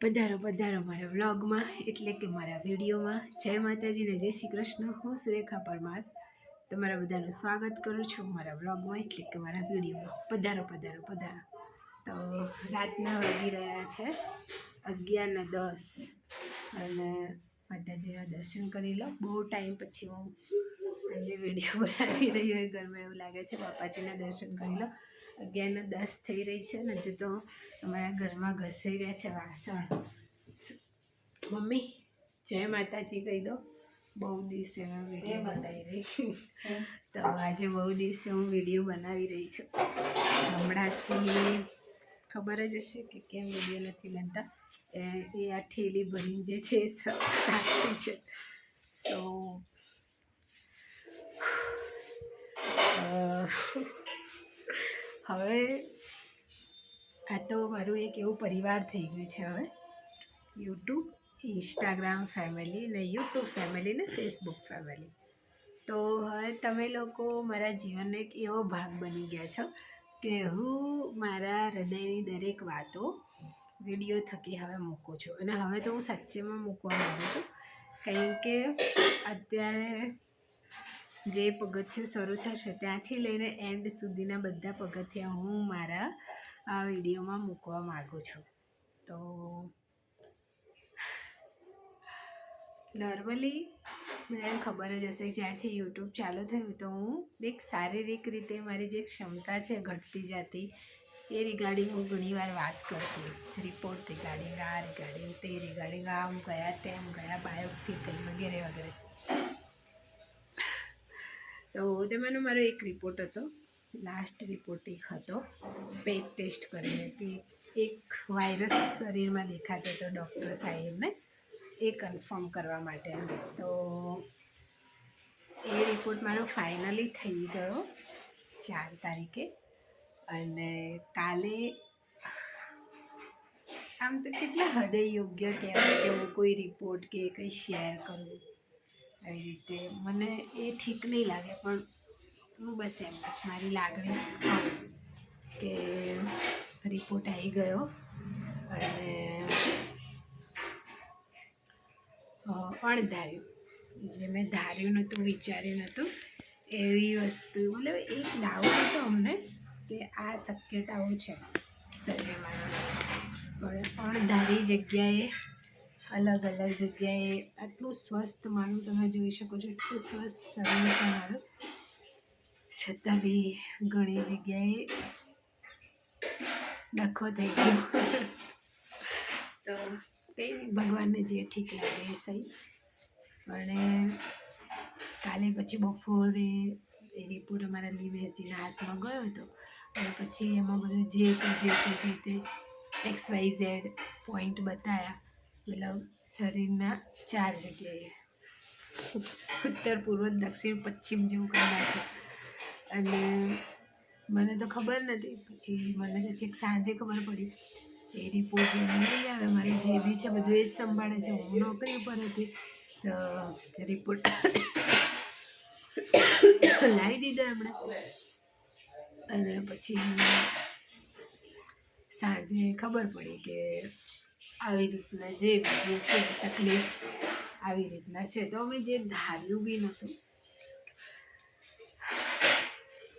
પધારો પધારો મારા વ્લોગમાં એટલે કે મારા વિડીયોમાં. જય માતાજીને જય શ્રી કૃષ્ણ. હું સુરેખા પરમાર તમારા બધાનું સ્વાગત કરું છું મારા વ્લોગમાં એટલે કે મારા વિડીયોમાં. પધારો પધારો પધારો. તો રાતના વાગી રહ્યા છે 11:10 અને માતાજીના દર્શન કરી લો. બહુ ટાઈમ પછી હું આજે વિડીયો બનાવી રહી હોય ઘરમાં એવું લાગે છે. બાપાજીના દર્શન કરી લો. 11:10 થઈ રહી છે ને હજુ તો અમારા ઘરમાં ઘસાઈ રહ્યા છે વાસણ. મમ્મી જય માતાજી કહી દો. બહુ દિવસે હું વિડીયો બનાવી રહી તો આજે બહુ દિવસે હું વિડીયો બનાવી રહી છું. હમણાંથી ખબર જ હશે કે કેમ વિડીયો નથી બનતા. એ આ ઠેલી ભરીને જે છે સાક્ષી છે. સો હવે આ તો મારું એક એવું પરિવાર થઈ ગયું છે. હવે યુટ્યુબ, ઇન્સ્ટાગ્રામ ફેમિલી ને યુટ્યુબ ફેમિલી ને ફેસબુક ફેમિલી. તો હવે તમે લોકો મારા જીવનનો એક એવો ભાગ બની ગયા છો કે હું મારા હૃદયની દરેક વાતો વિડીયો થકી હવે મૂકું છું. અને હવે તો હું સાચેમાં મૂકવા માંગુ છું, કારણ કે અત્યારે જે પગથિયું શરૂ થશે ત્યાંથી લઈને એન્ડ સુધીના બધા પગથિયાં હું મારા આ વિડીયોમાં મૂકવા માગું છું. તો નોર્મલી મને ખબર જ હશે જ્યારથી યુટ્યુબ ચાલુ થયું તો હું એક શારીરિક રીતે મારી જે ક્ષમતા છે ઘટતી જતી એ રિગાર્ડિંગ હું ઘણીવાર વાત કરતી. રિપોર્ટ રિગાર્ડિંગ, આ રિગાર્ડિંગ, તે રિગાર્ડિંગ, આમ ગયા તેમ ગયા, બાયોપ્સી કરી વગેરે વગેરે. તો તેમાંનો મારો એક રિપોર્ટ હતો, લાસ્ટ રિપોર્ટ એક હતો પેટ ટેસ્ટ કરીને કે એક વાયરસ શરીરમાં દેખાતો હતો ડૉક્ટર સાહેબને એ કન્ફર્મ કરવા માટે. તો એ રિપોર્ટ મારો ફાઇનલી થઈ ગયો 4 તારીખે. અને કાલે આમ તો કેટલા હૃદય યોગ્ય કહેવાય કે હું કોઈ રિપોર્ટ કે કંઈ શેર કરું આવી રીતે. મને એ ઠીક નહીં લાગે, પણ હું બસ એમ જ મારી લાગણી કે રિપોર્ટ આવી ગયો અને અણધાર્યું, જે મેં ધાર્યું નહોતું, વિચાર્યું નહોતું એવી વસ્તુ. મતલબ એક ડાઉટ હતો અમને કે આ શક્યતાઓ છે શરીરમાં, પણ અણધારી જગ્યાએ અલગ અલગ જગ્યાએ આટલું સ્વસ્થ માનું તમે જોઈ શકો છો, એટલું સ્વસ્થ શરીર છે મારું, છતાં બી ઘણી જગ્યાએ ડખો થઈ ગયો. તો કંઈ ભગવાનને જે ઠીક લાગે એ સહી. પણ કાલે પછી બપોરે એ રિપોર્ટ અમારા નિમેશજીના હાથમાં ગયો હતો અને પછી એમાં બધું જે તે XYZ પોઈન્ટ બતાવ્યા. મતલબ શરીરના 4 જગ્યાએ ઉત્તર, પૂર્વ, દક્ષિણ, પશ્ચિમ જેવું કરી નાખ્યું. અને મને તો ખબર નથી, પછી મને તો છેક સાંજે ખબર પડી. એ રિપોર્ટ નહીં આવે, મારે જે બી છે બધું એ જ સંભાળે છે, હું નોકરી પર હતી. તો રિપોર્ટ લાવી દીધો એમણે. અને પછી સાંજે ખબર પડી કે આવી રીતના જે બીજું છે તકલીફ આવી રીતના છે. તો અમે જે ધાર્યું બી નહોતું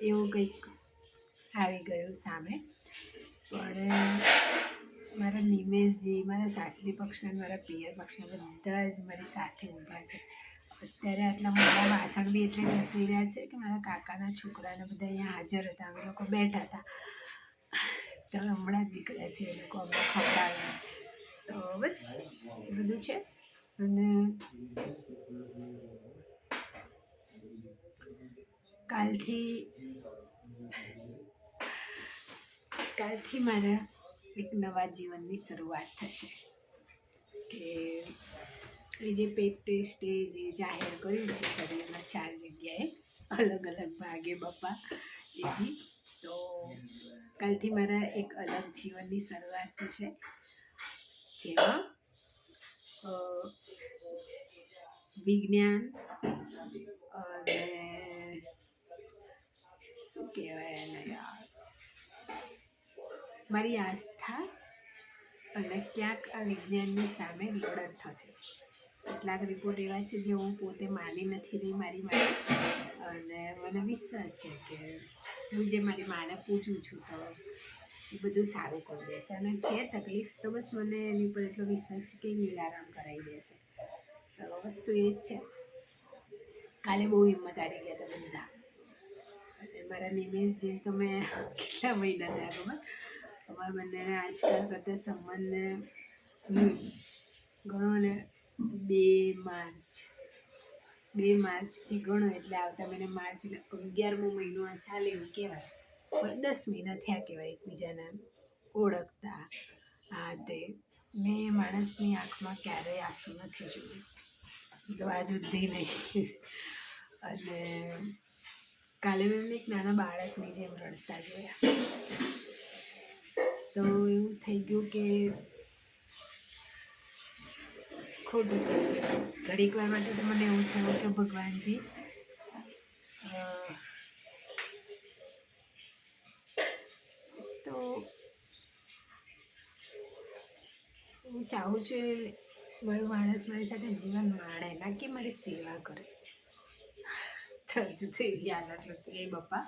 એવું કંઈક આવી ગયું સામે. પણ મારા નિમેશજી, મારા સાસરી પક્ષના, મારા પિયર પક્ષના બધા જ મારી સાથે ઊભા છે. અત્યારે આટલા મોટા વાસણ બી એટલે ઘસી રહ્યા છે કે મારા કાકાના છોકરાને બધા અહીંયા હાજર હતા, અમે લોકો બેઠા હતા. તો હમણાં જ નીકળ્યા છે એ લોકો અમને ખવડાવ્યા. તો બસ એ બધું છે. અને કાલથી મારા એક નવા જીવનની શરૂઆત થશે. કે એ જે પેટ ટેસ્ટ એ જે જાહેર કર્યું છે શરીરમાં 4 જગ્યાએ અલગ અલગ ભાગે બપા એવી. તો કાલથી મારા એક અલગ જીવનની શરૂઆત થશે, જેમાં વિજ્ઞાન અને શું કહેવાય એને યાર, મારી આસ્થા અને ક્યાંક આ વિજ્ઞાનની સામે લડત થશે. કેટલાક રિપોર્ટ એવા છે જે હું પોતે માની નથી રહી મારી માટે, અને મને વિશ્વાસ છે કે હું જે મારી માને પૂછું છું તો એ બધું સારું કરી દેશે. અને છે તકલીફ તો બસ મને એની ઉપર એટલો વિશ્વાસ છે કે નિરારામ કરાવી દેશે. તો વસ્તુ એ જ છે. કાલે બહુ હિંમત હારી ગયા હતા બધા. અને મારા નિમેશજી તો મેં કેટલા મહિના થયા ખબર, અમારા બંનેને આજકાલ કરતા સંબંધને ગણો ને 2 માર્ચથી ગણો એટલે આવતા મહિને માર્ચ એટલે 11મો મહિનો આ ચાલે એવું કહેવાય. પણ 10 મહિના થયા કહેવાય એકબીજાને ઓળખતા. હા, તે મેં માણસની આંખમાં ક્યારેય આંસુ નથી જોયું, તો આ જુદ્ધી નહીં. અને કાલે મેં એક નાના બાળકની જેમ રડતા જોયા, તો એવું થઈ ગયું કે ખોટું થઈ ગયું. ઘડીક વાર માટે તો મને એવું થયું કે ભગવાનજી તો હું ચાહું છું મારો માણસ મારી સાથે જીવન માણે, ના કે મારી સેવા કરે. તો હજુ તો એવી હાલત નથી એ બાપા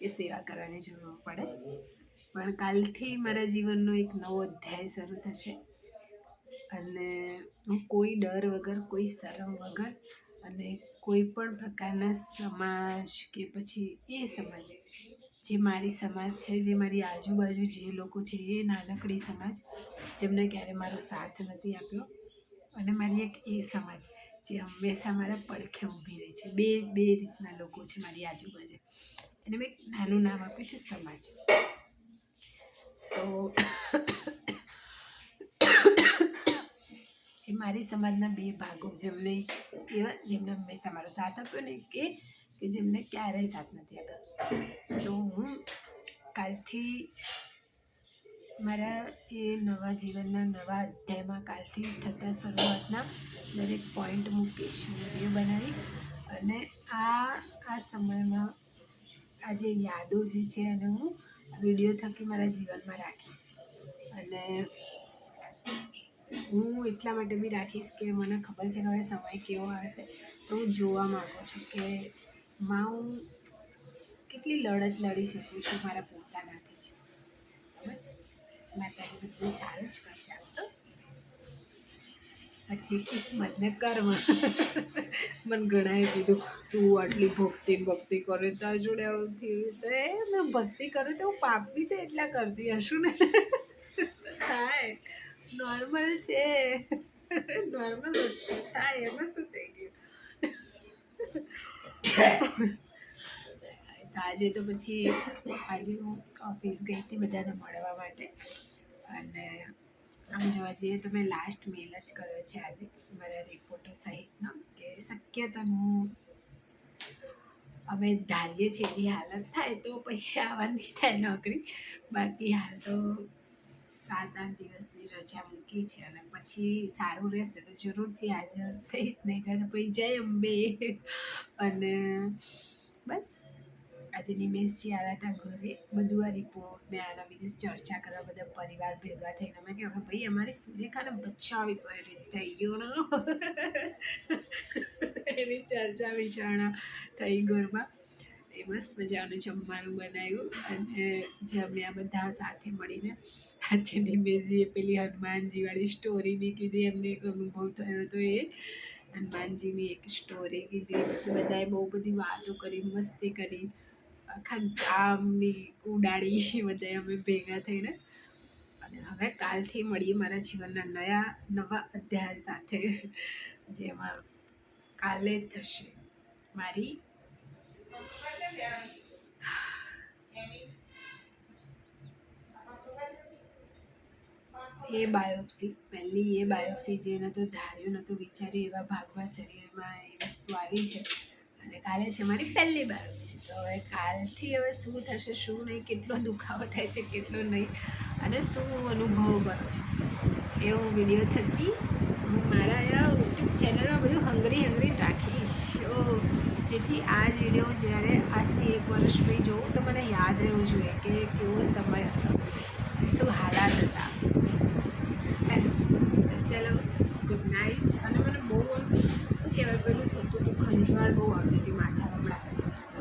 એ સેવા કરવાની જરૂર પડે. પણ કાલથી મારા જીવનનો એક નવો અધ્યાય શરૂ થશે. અને હું કોઈ ડર વગર, કોઈ શરમ વગર, અને કોઈ પણ પ્રકારના સમાજ કે પછી એ સમાજ જે મારી સમાજ છે, જે મારી આજુબાજુ જે લોકો છે, એ નાનકડી સમાજ જેમને ક્યારે મારો સાથ નથી આપ્યો, અને મારી એક એ સમાજ જે હંમેશા મારા પડખે ઊભી રહી છે. બે રીતના લોકો છે મારી આજુબાજુ, એને મેં એક નાનું નામ આપ્યું છે સમાજ. તો એ મારી સમાજના 2 ભાગો જેમને હંમેશા મારો સાથ આપ્યો ને કે જેમને ક્યારેય સાથ નથી આપ્યો. તો હું કાલથી મારા એ નવા જીવનના નવા અધ્યાયમાં કાલથી થતા શરૂઆતના દરેક પોઈન્ટ મૂકીશ, વિડીયો બનાવીશ. અને આ સમયમાં આ જે યાદો જે છે એને હું વિડીયો થકી મારા જીવનમાં રાખીશ. અને હું એટલા માટે બી રાખીશ કે મને ખબર છે કે હવે સમય કેવો આવશે, તો હું જોવા માગું છું કે હું કેટલી લડત લડી શકું છું મારા પોતાનાથી જ. બસ માતાજી બધું સારું જ કરશે. તો પછી કિસ્મત ને કર્મ. મને ઘણાએ કીધું તું આટલી ભક્તિ કરે તાર જોડે આવું થયું. તો મેં ભક્તિ કરું તો હું પાપ બી તો એટલા કરતી હશું ને. થાય, નોર્મલ છે, નોર્મલ વસ્તુ થાય, એમાં શું થઈ ગયું. આજે તો પછી આજે હું ઓફિસ ગઈ હતી બધાને મળવા માટે. અને આમ જોવા જઈએ તો મેં લાસ્ટ મેલ જ કર્યો છે આજે મારા રિપોર્ટો સહિતનો, કે શક્યતાનું અમે ધારીએ છીએ એવી હાલત થાય તો પછી આવવાની થાય નોકરી. બાકી હાલ તો 7-8 દિવસની રજા મૂકી છે, અને પછી સારું રહેશે તો જરૂરથી હાજર થઈશ, નહીં થાય તો પછી જય અંબે. અને બસ આજે નિમેશજી આવ્યા હતા ઘરે, બધું આ રિપોર્ટ મેં આના વિશે ચર્ચા કરવા બધા પરિવાર ભેગા થઈને અમે કહ્યું કે ભાઈ અમારી સુરેખાને બચાવી કઈ રીતે થઈ ગયું ને. એની ચર્ચા વિચારણા થઈ ઘરમાં. એ મસ્ત મજાનું જમવાનું બનાવ્યું અને જમ્યા બધા સાથે મળીને. આજે નિમેશજીએ પેલી હનુમાનજીવાળી સ્ટોરી બી કીધી, એમને એક અનુભવ થયો હતો એ હનુમાનજીની એક સ્ટોરી કીધી. પછી બધાએ બહુ બધી વાતો કરી, મસ્તી કરી, આખા ગામની ઉડાડી બધાએ અમે ભેગા થઈને. અને હવે કાલથી મળીએ મારા જીવનના નવા અધ્યાય સાથે, જેમાં કાલે થશે મારી એ બાયોપ્સી. પહેલી એ બાયોપ્સી જે નહોતું ધાર્યું, નહોતું વિચાર્યું એવા ભાગમાં શરીરમાં એ વસ્તુ આવી છે. અને કાલે છે મારી પહેલી બાયોપ્સી. તો હવે કાલથી હવે શું થશે, શું નહીં, કેટલો દુખાવો થાય છે, કેટલો નહીં, અને શું અનુભવ કરું છું એ હું વિડીયો થકી હું મારા યુટ્યુબ ચેનલમાં બધું હંગરી રાખીશ. જેથી આ જ વિડીયો જ્યારે આજથી 1 વર્ષ પછી જોઉં તો મને યાદ રહેવું જોઈએ કે કેવો સમય હતો, શું હાલાત હતા. ચલો ગુડ નાઇટ. અને મને બહુ શું કહેવાય પેલું થતું હતું, ખંજવાળ બહુ આવતી હતી માથા હમણાં.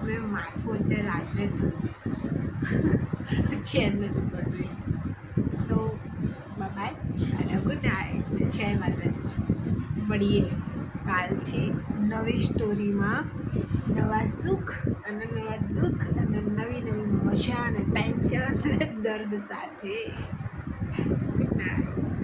મેં માથું અત્યારે રાત્રે ધોયું ચેન નથી પડતું. સો બાય અને ગુડ નાઇટ. જય માતાજી. મળીએ કાલથી નવી સ્ટોરીમાં, નવા સુખ અને નવા દુઃખ અને નવી નવી મજા અને ટેન્શન અને દર્દ સાથે. Good night.